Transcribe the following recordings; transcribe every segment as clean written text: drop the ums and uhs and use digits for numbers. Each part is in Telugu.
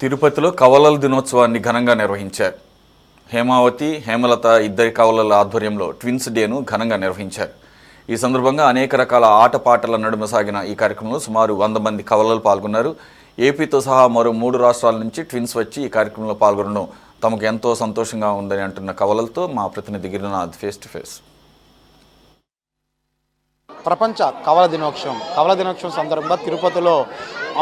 తిరుపతిలో కవలల దినోత్సవాన్ని ఘనంగా నిర్వహించారు. హేమావతి, హేమలత ఇద్దరి కవలల ఆధ్వర్యంలో ట్విన్స్ డేను ఘనంగా నిర్వహించారు. ఈ సందర్భంగా అనేక రకాల ఆటపాటల నడుమ సాగిన ఈ కార్యక్రమంలో సుమారు 100 మంది కవలలు పాల్గొన్నారు. ఏపీతో సహా మరో 3 రాష్ట్రాల నుంచి ట్విన్స్ వచ్చి ఈ కార్యక్రమంలో పాల్గొనడం తమకు ఎంతో సంతోషంగా ఉందని అంటున్న కవలలతో మా ప్రతినిధి గిరినాథ్ ఫేస్ టు ఫేస్. ప్రపంచ కవల దినోత్సవం సందర్భంగా తిరుపతిలో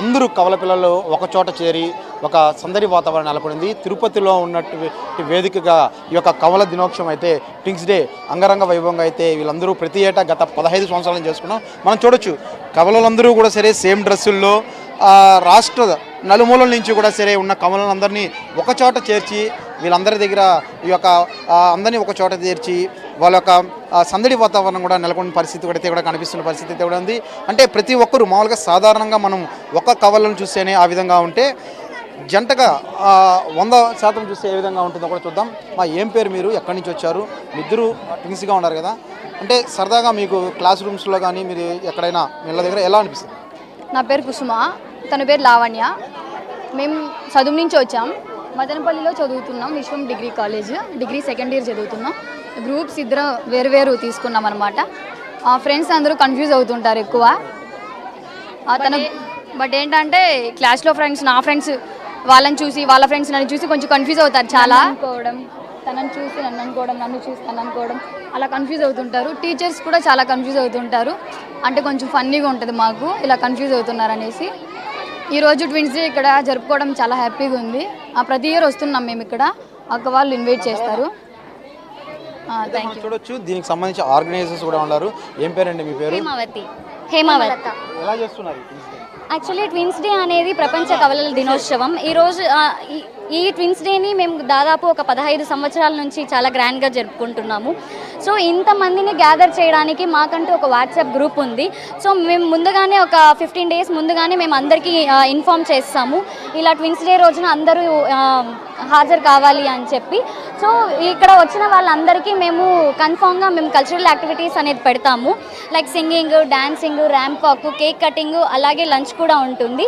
అందరూ కవల పిల్లలు ఒక చోట చేరి ఒక సందడి వాతావరణం నెలకొంది. తిరుపతిలో ఉన్నటువంటి వేదికగా ఈ యొక్క కవల దినోత్సవం అయితే ట్విన్స్ డే అంగరంగ వైభవంగా అయితే వీళ్ళందరూ ప్రతి ఏటా గత 15 సంవత్సరాలు చేసుకున్నాం. మనం చూడొచ్చు కవలలందరూ కూడా సరే సేమ్ డ్రెస్సుల్లో రాష్ట్ర నలుమూలల నుంచి కూడా సరే ఉన్న కవలలందరినీ ఒక చోట చేర్చి వీళ్ళందరి దగ్గర ఈ యొక్క అందరినీ ఒక చోట చేర్చి వాళ్ళ యొక్క సందడి వాతావరణం కూడా నెలకొన్న పరిస్థితి కూడా కనిపిస్తున్న పరిస్థితి అయితే కూడా ఉంది. అంటే ప్రతి ఒక్కరు మామూలుగా సాధారణంగా మనం ఒక కవలను చూస్తేనే ఆ విధంగా ఉంటే జంటగా 100% చూస్తే ఏ విధంగా ఉంటుందో కూడా చూద్దాం. ఏం పేరు, మీరు ఎక్కడి నుంచి వచ్చారు? ఇద్దరు ట్విన్స్గా ఉన్నారు కదా, అంటే సరదాగా మీకు క్లాస్ రూమ్స్లో కానీ మీరు ఎక్కడైనా వీళ్ళ దగ్గర ఎలా అనిపిస్తుంది? నా పేరు కుసుమ, తన పేరు లావణ్య. మేము చదువు నుంచి వచ్చాం. మదనపల్లిలో చదువుతున్నాం, విశ్వం degree college, degree second year చదువుతున్నాం. గ్రూప్స్ ఇద్దరు వేరు తీసుకున్నాం అనమాట. ఫ్రెండ్స్ అందరూ కన్ఫ్యూజ్ అవుతుంటారు ఎక్కువ. బట్ ఏంటంటే క్లాస్లో ఫ్రెండ్స్, నా ఫ్రెండ్స్ వాళ్ళని చూసి వాళ్ళ ఫ్రెండ్స్ నన్ను చూసి కొంచెం కన్ఫ్యూజ్ అవుతారు. చాలా అనుకోవడం, తనని చూసి నన్ను అనుకోవడం, నన్ను చూసి తను అనుకోవడం, అలా కన్ఫ్యూజ్ అవుతుంటారు. టీచర్స్ కూడా చాలా కన్ఫ్యూజ్ అవుతుంటారు. అంటే కొంచెం ఫన్నీగా ఉంటుంది మాకు ఇలా కన్ఫ్యూజ్ అవుతున్నారు అనేసి. ఈరోజు ట్విన్స్ డే ఇక్కడ జరుపుకోవడం చాలా హ్యాపీగా ఉంది. ప్రతి ఇయర్ వస్తున్నాం మేము ఇక్కడ. అక్క వాళ్ళు ఇన్వైట్ చేస్తారు. చూడొచ్చు, దీనికి సంబంధించి ఆర్గనైజర్స్ కూడా ఉన్నారు. ఏం పేరండి మీ పేరు? హేమావతి. ఎలా చేస్తున్నారు? యాక్చువల్లీ ట్విన్స్ డే అనేది ప్రపంచ కవలల దినోత్సవం. ఈరోజు ఈ ట్విన్స్ డేని మేము దాదాపు ఒక 15 సంవత్సరాల నుంచి చాలా గ్రాండ్గా జరుపుకుంటున్నాము. సో ఇంతమందిని గ్యాదర్ చేయడానికి మాకంటూ ఒక వాట్సాప్ గ్రూప్ ఉంది. సో మేము ముందుగానే ఒక 15 days ముందుగానే మేము అందరికీ ఇన్ఫామ్ చేస్తాము, ఇలా ట్విన్స్ డే రోజున అందరూ హాజరు కావాలి అని చెప్పి. సో ఇక్కడ వచ్చిన వాళ్ళందరికీ మేము కన్ఫామ్గా మేము కల్చరల్ యాక్టివిటీస్ అనేది పెడతాము. Like singing, dancing, ramp walk, cake cutting, అలాగే లంచ్ కూడా ఉంటుంది.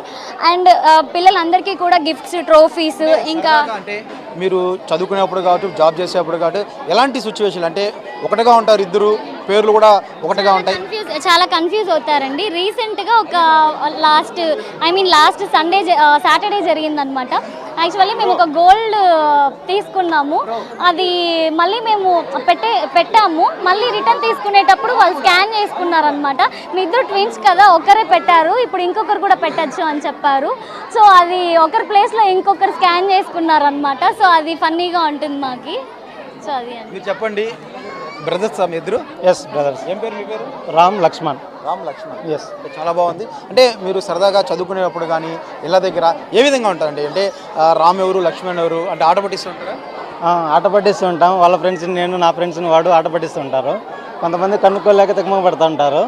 అండ్ పిల్లలందరికీ కూడా గిఫ్ట్స్, ట్రోఫీస్. ఇంకా అంటే మీరు చదువుకునేప్పుడు కాబట్టి, జాబ్ చేసేప్పుడు కాబట్టి ఎలాంటి సిచ్యువేషన్, అంటే ఒకటిగా ఉంటారు ఇద్దరు, పేర్లు కూడా ఒకటిగా ఉంటాయి, చాలా కన్ఫ్యూజ్ అవుతారండి. రీసెంట్గా ఒక లాస్ట్ సాటర్డే జరిగిందనమాట. యాక్చువల్లీ మేము ఒక గోల్డ్ తీసుకున్నాము, అది మళ్ళీ మేము పెట్టాము. మళ్ళీ రిటర్న్ తీసుకునేటప్పుడు వాళ్ళు స్కాన్ చేసుకున్నారనమాట. మీ ఇద్దరు ట్విన్స్ కదా, ఒకరే పెట్టారు, ఇప్పుడు ఇంకొకరు కూడా పెట్టచ్చు అని చెప్పారు. సో అది ఒకరి ప్లేస్లో ఇంకొకరు స్కాన్ చేసుకున్నారనమాట. సో అది ఫన్నీగా ఉంటుంది మాకి. సో అది మీరు చెప్పండి. బ్రదర్స్ మీ ఇద్దరు? Yes brothers. ఏం పేరు మీ పేరు? రామ్ లక్ష్మణ్. ఎస్. చాలా బాగుంది. అంటే మీరు సరదాగా చదువుకునేటప్పుడు కానీ ఇళ్ళ దగ్గర ఏ విధంగా ఉంటారండి? అంటే రామ్ ఎవరు, లక్ష్మణ్ ఎవరు అంటే ఆట పట్టిస్తుంటారా? ఆట పట్టిస్తూ ఉంటాం. వాళ్ళ ఫ్రెండ్స్ నేను, నా ఫ్రెండ్స్ని వాడు ఆట పట్టిస్తూ ఉంటారు. కొంతమంది కనుక్కోలేక తికమక పడుతూ ఉంటారు.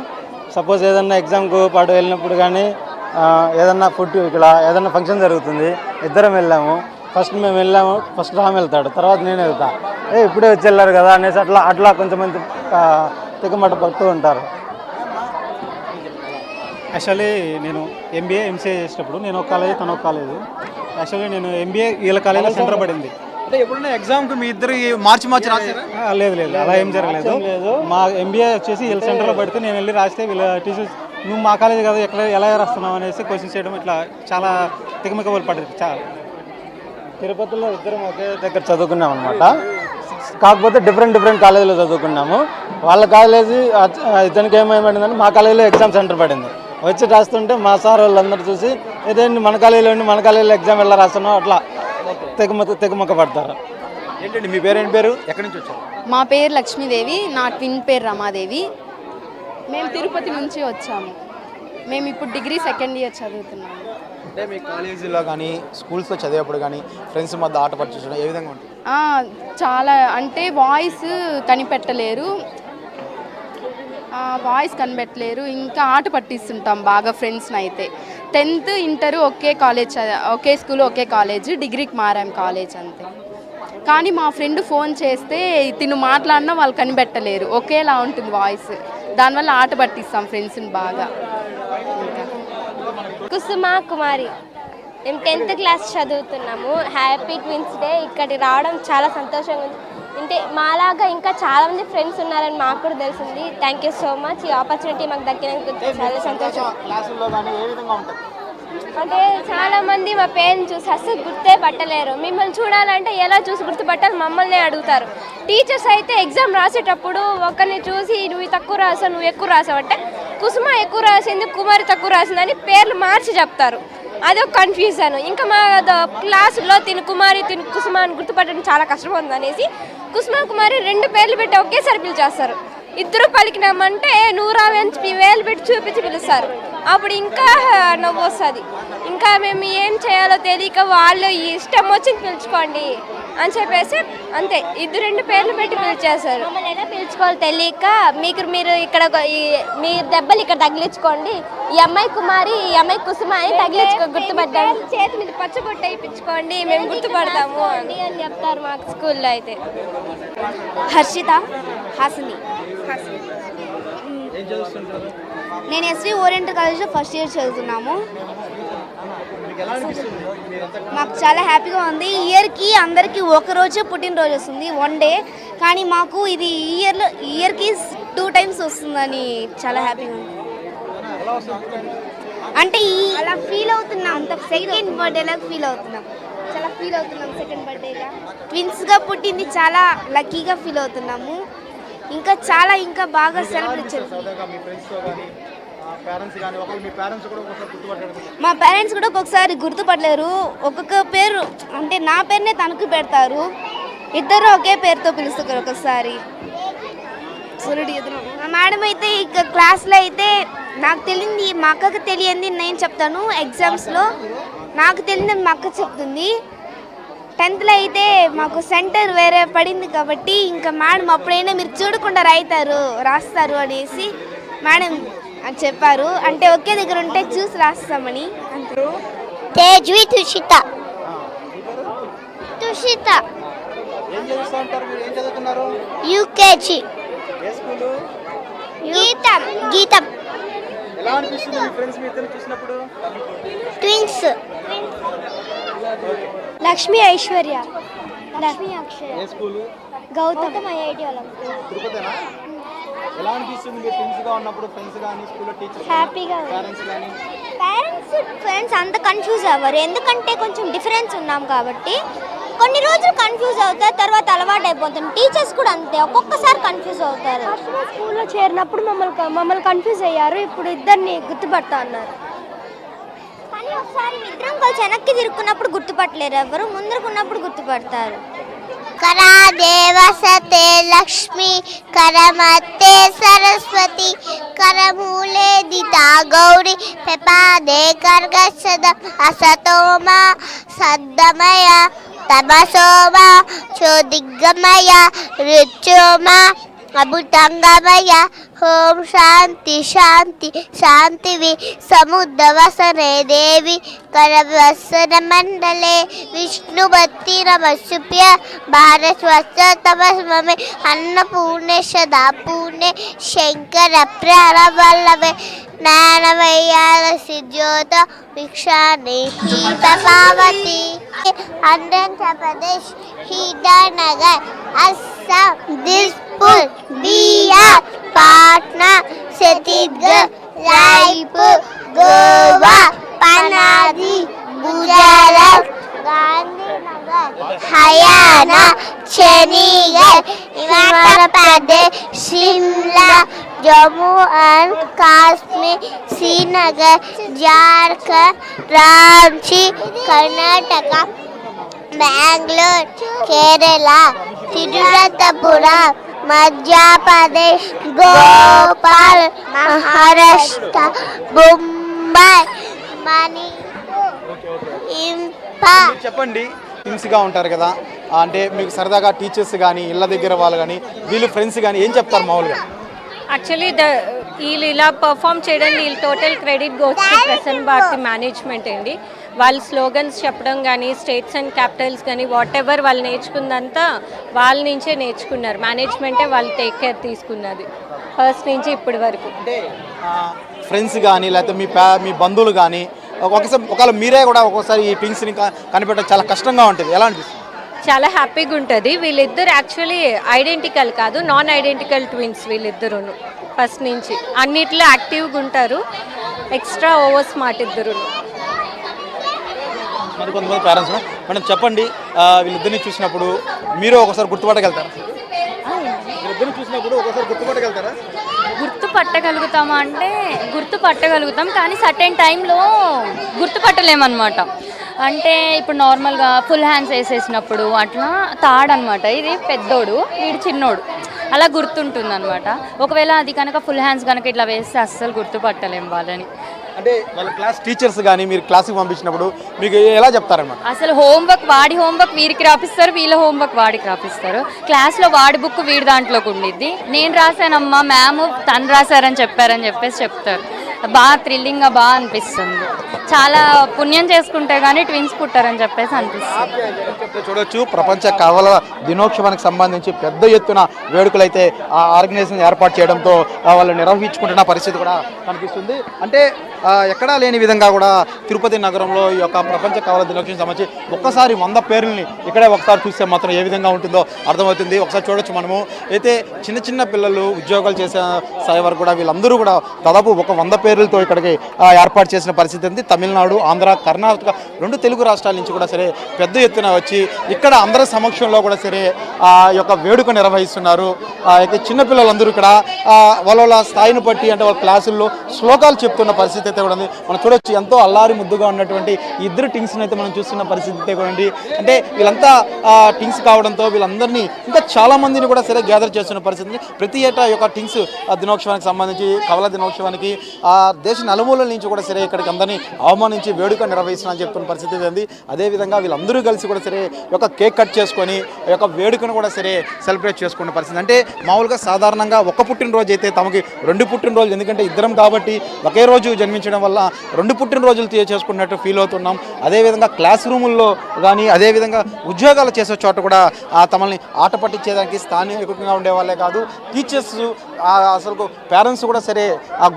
సపోజ్ ఏదన్నా ఎగ్జామ్కు పాటు వెళ్ళినప్పుడు కానీ ఏదన్నా ఫుడ్ ఇక్కడ ఏదన్నా ఫంక్షన్ జరుగుతుంది, ఇద్దరం వెళ్ళాము. ఫస్ట్ మేము వెళ్ళాము, ఫస్ట్ రామ్ వెళ్తాడు, తర్వాత నేను వెళ్తా. ఇప్పుడే వచ్చి వెళ్ళారు కదా అనేసి అట్లా కొంతమంది తికమట పడుతూ ఉంటారు. యాక్చువల్లీ నేను ఎంబీఏ, ఎంసీఏ చేసేటప్పుడు నేను ఒక కాలేజ్, తను ఒక కాలేజ్. యాక్చువల్లీ నేను ఎంబీఏ వీళ్ళ కాలేజ్లో సెంటర్ పడింది. అంటే ఎప్పుడన్నా ఎగ్జామ్కి మీ ఇద్దరు మార్చి రాసారా? లేదు, అలా ఏం జరగలేదు. మా ఎంబీఏ వచ్చేసి వీళ్ళ సెంటర్లో పడితే నేను వెళ్ళి రాస్తే వీళ్ళ టీచర్స్ నువ్వు మా కాలేజ్ కదా, ఎలా రాస్తున్నావు అనేసి క్వశ్చన్ చేయడం, ఇట్లా చాలా తికమక పడింది. చాలా తిరుపతిలో ఇద్దరం ఒకే దగ్గర చదువుకున్నాం అనమాట. కాకపోతే డిఫరెంట్ కాలేజీలో చదువుకున్నాము. వాళ్ళ కాలేజీ ఇతనికి ఏమైందంటే మా కాలేజీలో ఎగ్జామ్ సెంటర్ పడింది. వచ్చి రాస్తుంటే మా సార్ వాళ్ళందరూ చూసి ఏదైనా మన కాలేజీలో ఎగ్జామ్ ఎలా రాస్తున్నావు అట్లా తెగమొక్క పడతారు. ఏంటండి మీ పేరు? ఏంటి పేరు? ఎక్కడి నుంచి వచ్చారు? మా పేరు లక్ష్మీదేవి, నా ట్విన్ పేరు రమాదేవి. మేము తిరుపతి నుంచి వచ్చాము. మేము ఇప్పుడు డిగ్రీ సెకండ్ ఇయర్ చదువుతున్నాము. అంటే మీ కాలేజీలో కానీ స్కూల్స్లో చదివేప్పుడు కానీ ఫ్రెండ్స్ మధ్య ఆట పట్టించడం ఏ విధంగా ఉంటుంది? చాలా, అంటే వాయిస్ కనిపెట్టలేరు, ఇంకా ఆట పట్టిస్తుంటాం బాగా ఫ్రెండ్స్ని అయితే. 10th, ఇంటర్ ఒకే కాలేజ్, ఒకే స్కూల్, ఒకే కాలేజ్, డిగ్రీకి మారాం కాలేజ్ అంతే. కానీ మా ఫ్రెండ్ ఫోన్ చేస్తే తిను మాట్లాడినా వాళ్ళు కనిపెట్టలేరు, ఒకేలా ఉంటుంది వాయిస్. దానివల్ల ఆట పట్టిస్తాం ఫ్రెండ్స్ని బాగా. కుసుమ కుమారి. మేము 10th క్లాస్ చదువుతున్నాము. Happy twins day. ఇక్కడికి రావడం చాలా సంతోషంగా ఉంది. అంటే మాలాగా ఇంకా చాలామంది ఫ్రెండ్స్ ఉన్నారని మాకు కూడా తెలిసింది. Thank you so much. ఈ ఆపర్చునిటీ మాకు దక్కినందుకు చాలా సంతోషం. క్లాసుల్లో కానీ ఏ విధంగా ఉంటుంది? అంటే చాలామంది మా పేరెంట్స్ చూసి అస్సలు గుర్తే పట్టలేరు. మిమ్మల్ని చూడాలంటే ఎలా చూసి గుర్తుపట్టాలి మమ్మల్ని అడుగుతారు. టీచర్స్ అయితే ఎగ్జామ్ రాసేటప్పుడు ఒకరిని చూసి నువ్వు తక్కువ రాసావు, నువ్వు ఎక్కువ రాసావు అంటే కుసుమ ఎక్కువ రాసింది, కుమారి తక్కువ రాసిందని పేర్లు మార్చి చెప్తారు. అదొక కన్ఫ్యూజన్. ఇంకా మా క్లాసులో తిను కుమారి తిను కుసుమ అని గుర్తుపట్టడం చాలా కష్టమవుతుంది అనేసి కుసుమ కుమారి 2 పేర్లు పెట్టి ఒకేసారి పిలిచేస్తారు. ఇద్దరు పలికినామంటే నువ్వు రావని వేలు పెట్టి చూపించి పిలుస్తారు. అప్పుడు ఇంకా నవ్వు వస్తుంది. ఇంకా మేము ఏం చేయాలో తెలియక వాళ్ళు ఇష్టం వచ్చింది పిలుచుకోండి అని చెప్పేసి అంతే 2 పేర్లు పెట్టి పిలిచేస్తారు. మమ్మల్ని ఎలా పిలుచుకోవాలో తెలియక మీరు ఇక్కడ మీ దెబ్బలు ఇక్కడ తగిలించుకోండి, ఈ అమ్మాయి కుమారి ఈ అమ్మాయి కుసుమ అని గుర్తుపడ్డాము, చేతి మీద పచ్చబొట్టు వేయించుకోండి మేము గుర్తుపడతాము అని చెప్తారు మాకు స్కూల్లో అయితే. హర్షిత, హాసిని. నేను ఎస్వి ఓరియంటల్ కాలేజ్లో ఫస్ట్ ఇయర్ చదువుతున్నాము. మాకు చాలా హ్యాపీగా ఉంది. ఇయర్కి అందరికీ ఒకరోజే పుట్టినరోజు వస్తుంది, 1 డే. కానీ మాకు ఇది ఇయర్కి 2 టైమ్స్ వస్తుందని చాలా హ్యాపీగా ఉంది. అంటే అలా ఫీల్ అవుతున్నాం. అంత సెకండ్ బర్త్డేలాగా ఫీల్ అవుతున్నాం. చాలా ఫీల్ అవుతున్నాం సెకండ్ బర్త్డేగా. ట్విన్స్గా పుట్టింది చాలా లక్కీగా ఫీల్ అవుతున్నాము. ఇంకా బాగా సెలబ్రేట్ చేస్తాం. మా పేరెంట్స్ కూడా ఒక్కొక్కసారి గుర్తుపట్టలేరు. ఒక్కొక్క పేరు అంటే నా పేరునే తనకు పెడతారు. ఇద్దరు ఒకే పేరుతో పిలుస్తారు ఒక్కొక్కసారి. మా మేడం అయితే ఇక క్లాస్లో అయితే నాకు తెలియంది మా అక్కకి తెలియంది నేను చెప్తాను. ఎగ్జామ్స్లో నాకు తెలియదు మా అక్క చెప్తుంది. 10th అయితే మాకు సెంటర్ వేరే పడింది కాబట్టి ఇంకా మేడం అప్పుడైనా మీరు చూడకుండా రాస్తారు అనేసి మేడం అని చెప్పారు. అంటే ఒకే దగ్గర ఉంటే చూసి రాస్తామని. తేజ్వి తుషిత. యూకేజీ. గీతం. ట్విన్స్. లక్ష్మి ఐశ్వర్య. లక్ష్మి అక్షయ. గౌతమ్ ఐఐటి వాళ్ళం. హ్యాపీగా. పేరెంట్స్ ఫ్రెండ్స్ అంత కన్ఫ్యూజ్ అవ్వరు, ఎందుకంటే కొంచెం డిఫరెన్స్ ఉన్నాం కాబట్టి. కొన్ని రోజులు కన్ఫ్యూజ్ అవుతారు, తర్వాత అలవాటు అయిపోతుంది. టీచర్స్ కూడా అంతే, ఒక్కొక్కసారి కన్ఫ్యూజ్ అవుతారు. స్కూల్లో చేరినప్పుడు మమ్మల్ని కన్ఫ్యూజ్ అయ్యారు, ఇప్పుడు ఇద్దరిని గుర్తుపడతా అన్నారు. కానీ ఒకసారి ఇద్దరం కలిసి వెనక్కి తిరుక్కున్నప్పుడు గుర్తుపట్టలేరు ఎవరు, ముందరుకున్నప్పుడు గుర్తుపడతారు. కరా దేవసతే లక్ష్మి, కరమతే సరస్వతి, కరమూలే దితా గౌరీ, పెపాదే కర్గసద అసతోమ సద్దమయ తమసోమ చోదిగ్గమయ రుచోమ అభుతంగమయ. ఓం శాంతి శాంతి శాంతివి సముద్రవసనే దేవి కరవసన మండలే విష్ణుభక్తి నమస్సుభ్య భారస్వస్తమస్మమే అన్నపూర్ణే సదా పూర్ణే శంకర ప్రారవల్లభే జ్ఞానమయ్యాల సిద్ధ్యోత భిక్షాని పావతి. ఆంధ్రప్రదేశ్, హిడానగర్, అస్సాం, దిస్పూర్, బిహార్, పాట్నా, ఛత్తీస్గఢ్, రాయ్పూర్, గోవా, పనాజీ, గుజరాత్, గాంధీనగర్, హర్యానా, చండీగఢ్, హిమాచల్ ప్రదేశ్, సిమ్లా, జమ్మూ అండ్ కాశ్మీర్, శ్రీనగర్, జార్ఖండ్, రాంచీ, కర్ణాటక, బెంగళూరు, కేరళ, తిరువనంతపురం, మధ్యప్రదేశ్, భోపాల్, మహారాష్ట్ర, ముంబై, మణిపూర్, ఇంఫాల్. చెప్పండి, టీమ్స్గా ఉంటారు కదా, అంటే మీకు సరదాగా టీచర్స్ కానీ ఇళ్ళ దగ్గర వాళ్ళు కానీ వీళ్ళు ఫ్రెండ్స్ కానీ ఏం చెప్తారు మామూలుగా? యాక్చువల్లీ వీళ్ళు ఇలా పర్ఫామ్ చేయడానికి వీళ్ళు total credit goes to Prasanna Bharati management అండి. వాళ్ళు స్లోగన్స్ చెప్పడం కానీ స్టేట్స్ అండ్ క్యాపిటల్స్ కానీ వాట్ ఎవర్ వాళ్ళు నేర్చుకుందంతా వాళ్ళ నుంచే నేర్చుకున్నారు. మేనేజ్మెంటే వాళ్ళు టేక్ కేర్ తీసుకున్నది ఫస్ట్ నుంచి ఇప్పటి వరకు. అంటే ఫ్రెండ్స్ కానీ లేకపోతే మీ బంధువులు కానీ ఒకవేళ మీరే కూడా ఒక్కోసారి ఈ ట్విన్స్ని కనిపెట్టడం చాలా కష్టంగా ఉంటుంది, ఎలా అనిపిస్తుంది? చాలా హ్యాపీగా ఉంటుంది. వీళ్ళిద్దరు యాక్చువల్లీ ఐడెంటికల్ కాదు, నాన్ ఐడెంటికల్ ట్విన్స్ వీళ్ళిద్దరును. ఫస్ట్ నుంచి అన్నిట్లో యాక్టివ్గా ఉంటారు, ఎక్స్ట్రా ఓవర్ స్మార్ట్ ఇద్దరు. మరి కొంతమంది పేరెంట్స్ మేడం చెప్పండి, వీళ్ళిద్దరిని చూసినప్పుడు మీరు ఒకసారి గుర్తుపట్టగలుగుతారా? వీళ్ళిద్దరిని చూసినప్పుడు ఒకసారి గుర్తుపట్టగలుగుతారా? గుర్తుపట్టగలుగుతామా అంటే గుర్తుపట్టగలుగుతాం, కానీ సర్టెన్ టైంలో గుర్తుపట్టలేమన్నమాట. అంటే ఇప్పుడు నార్మల్గా ఫుల్ హ్యాండ్స్ వేసేసినప్పుడు అట్లా తాడనమాట, ఇది పెద్దోడు వీడు చిన్నోడు, అలా గుర్తుంటుంది అనమాట. ఒకవేళ అది కనుక ఫుల్ హ్యాండ్స్ కనుక ఇట్లా వేస్తే అస్సలు గుర్తుపట్టలేం వాళ్ళని. అంటే వాళ్ళ క్లాస్ టీచర్స్ కానీ మీరు క్లాస్కి పంపించినప్పుడు మీకు ఎలా చెప్తారన్నమాట? అసలు వాడి హోంవర్క్ వీరికి రాపిస్తారు, వీళ్ళ హోంవర్క్ వాడికి రాపిస్తారు. క్లాస్లో వాడి బుక్ వీడి దాంట్లోకి ఉండిద్ది, నేను రాశానమ్మా మ్యామ్ తను రాశారని చెప్పారని చెప్తారు. బాగా థ్రిల్లింగ్గా బాగా అనిపిస్తుంది. చాలా పుణ్యం చేసుకుంటే కానీ ట్విన్స్ పుట్టారని చెప్పేసి అనిపిస్తుంది. చూడొచ్చు, ప్రపంచ కవల దినోత్సవానికి సంబంధించి పెద్ద ఎత్తున వేడుకలు అయితే ఆ ఆర్గనైజేషన్ ఏర్పాటు చేయడంతో వాళ్ళు నిర్వహించుకుంటున్న పరిస్థితి కూడా కనిపిస్తుంది. అంటే ఎక్కడా లేని విధంగా కూడా తిరుపతి నగరంలో ఈ యొక్క ప్రపంచ కవల దినోత్సవం సంబంధించి ఒక్కసారి 100 పేర్లని ఇక్కడే ఒకసారి చూస్తే మాత్రం ఏ విధంగా ఉంటుందో అర్థమవుతుంది. ఒకసారి చూడొచ్చు మనము. అయితే చిన్న చిన్న పిల్లలు ఉద్యోగాలు చేసే స్థాయి వరకు కూడా వీళ్ళందరూ కూడా దాదాపు ఒక 100 పేర్లతో ఇక్కడికి ఏర్పాటు చేసిన పరిస్థితి ఉంది. తమిళనాడు, ఆంధ్ర, కర్ణాటక 2 తెలుగు రాష్ట్రాల నుంచి కూడా సరే పెద్ద ఎత్తున వచ్చి ఇక్కడ అందరి సమక్షంలో కూడా సరే ఆ యొక్క వేడుక నిర్వహిస్తున్నారు. అయితే చిన్నపిల్లలందరూ ఇక్కడ వాళ్ళ స్థాయిని బట్టి అంటే వాళ్ళ క్లాసుల్లో శ్లోకాలు చెప్తున్న పరిస్థితి అయితే కూడా ఉంది. మనం చూడొచ్చు, ఎంతో అల్లారి ముద్దుగా ఉన్నటువంటి ఇద్దరు టీమ్స్ని అయితే మనం చూస్తున్న పరిస్థితి అయితే కూడా ఉంది. అంటే వీళ్ళంతా టీమ్స్ కావడంతో వీళ్ళందరినీ ఇంకా చాలా మందిని కూడా సరే గ్యాదర్ చేస్తున్న పరిస్థితి. ప్రతి ఏటా ఈ యొక్క టీమ్స్ దినోత్సవానికి సంబంధించి కవల దినోత్సవానికి దేశ నలుమూలల నుంచి కూడా సరే ఇక్కడికి అందరినీ అవమానించి వేడుక నిర్వహిస్తున్నా అని చెప్తున్న పరిస్థితి ఉంది. అదేవిధంగా వీళ్ళందరూ కలిసి కూడా సరే ఒక కేక్ కట్ చేసుకొని ఈ యొక్క వేడుకను కూడా సరే సెలబ్రేట్ చేసుకున్న పరిస్థితి. అంటే మామూలుగా సాధారణంగా ఒక పుట్టినరోజు అయితే తమకి 2 పుట్టినరోజులు, ఎందుకంటే ఇద్దరం కాబట్టి ఒకే రోజు జన్మించడం వల్ల 2 పుట్టినరోజులు చేసుకున్నట్టు ఫీల్ అవుతున్నాం. అదేవిధంగా క్లాస్ రూముల్లో కానీ అదేవిధంగా ఉద్యోగాలు చేసే చోట కూడా తమల్ని ఆట పట్టించేదానికి స్థానికంగా ఉండేవాళ్ళే కాదు, టీచర్స్ అసలు పేరెంట్స్ కూడా సరే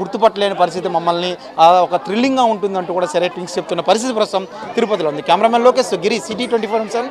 గుర్తుపట్టలేని పరిస్థితి, మమ్మల్ని ఒక థ్రిల్లింగ్గా ఉంటుందంటూ కూడా సరే టీమ్స్ చెప్తున్న పరిస్థితి ప్రస్తుతం తిరుపతిలో ఉంది. కెమెరామెన్ లోకేష్ గిరి, సిటీ 24/7.